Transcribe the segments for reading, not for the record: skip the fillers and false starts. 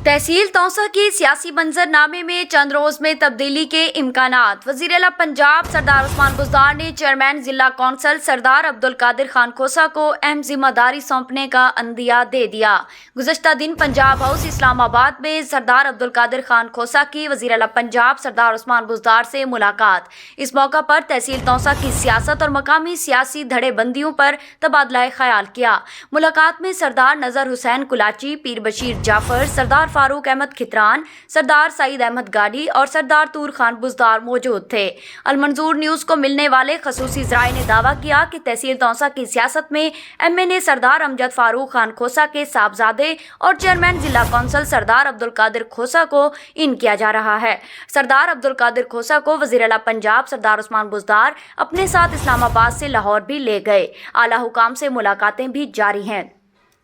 तहसील तौसा की सियासी मंजरनामे में चंद रोज में तब्दीली के इम्कानात। वज़ीर आला पंजाब सरदार उस्मान बुज़दार ने चेयरमैन जिला कौंसल सरदार अब्दुल कादिर खान खोसा को अहम जिम्मेदारी सौंपने का अंदिया दे दिया। गुज़श्ता दिन पंजाब हाउस इस्लामाबाद में सरदार अब्दुल कादिर खान खोसा की वज़ीर आला पंजाब सरदार उस्मान बुज़दार से मुलाकात। इस मौका पर तहसील तौसा की सियासत और मकामी सियासी धड़ेबंदियों पर तबादला ख्याल किया। मुलाकात में सरदार नज़र हुसैन कुलाची, पीर बशीर जाफर, सरदार फारूक अहमद खितरान, सरदार सईद अहमद गाड़ी और सरदार तूर खान बुज़दार मौजूद थे। अलमंजूर न्यूज़ को मिलने वाले खसूसी ज़राए ने दावा किया कि तहसील तौसा की सियासत में MNA सरदार अमजद फारूक खान खोसा के साहबजादे और चेयरमैन जिला कौंसल सरदार अब्दुल कादिर खोसा को इन किया जा रहा है। सरदार अब्दुल कादिर खोसा को वज़ीर आला पंजाब सरदार उस्मान बुज़दार अपने साथ इस्लामाबाद से लाहौर भी ले गए। आला हुकाम से मुलाकातें भी जारी हैं।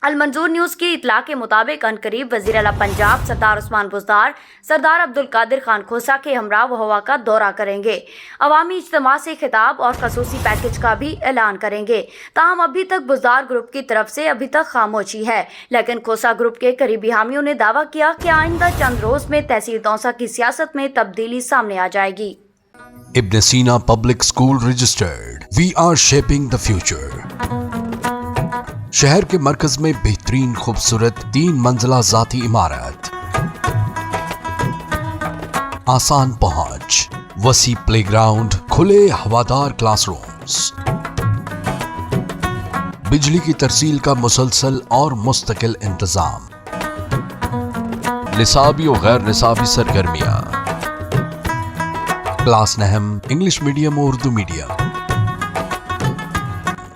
अलमंजूर न्यूज़ की इतला के मुताबिक अनकरीब वज़ीर आला पंजाब सरदार उस्मान बुज़दार सरदार अब्दुल कादिर खान खोसा के हमरा व हवा का दौरा करेंगे। अवामी इज्तिमा से खिताब और खसूसी पैकेज का भी ऐलान करेंगे। ताहम अभी तक बुज़दार ग्रुप की तरफ से अभी तक खामोशी है, लेकिन खोसा ग्रुप के करीबी हामियों ने दावा किया कि आइंदा चंद रोज में तहसील तौसा की सियासत में तब्दीली सामने आ जाएगी। Ibn Sina Public School registered. We are shaping the future. शहर के मरकज में बेहतरीन खूबसूरत 3 मंजिला जाती इमारत, आसान पहुंच, वसी प्लेग्राउंड, खुले हवादार क्लासरूम्स, बिजली की तरसील का मुसलसल और मुस्तकिल इंतजाम, निसाबी और गैर निसाबी सरगर्मियां, क्लास नहम, इंग्लिश मीडियम और उर्दू मीडियम,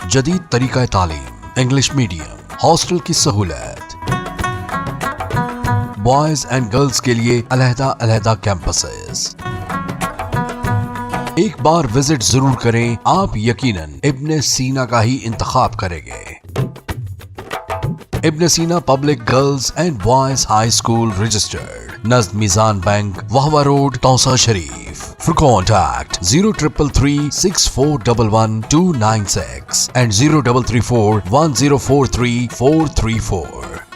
जदीद तरीका तालीम, इंग्लिश मीडियम, हॉस्टल की सहूलत, बॉयज एंड गर्ल्स के लिए अलहदा कैंपसेस। एक बार विजिट जरूर करें, आप यकीनन इब्न सीना का ही इंतखाब करेंगे। Ibn Sina public girls and boys high school registered, नज़द Meezan bank, Vehova road, Taunsa Sharif. For contact 0333 6411 296 and 0334 1043 434.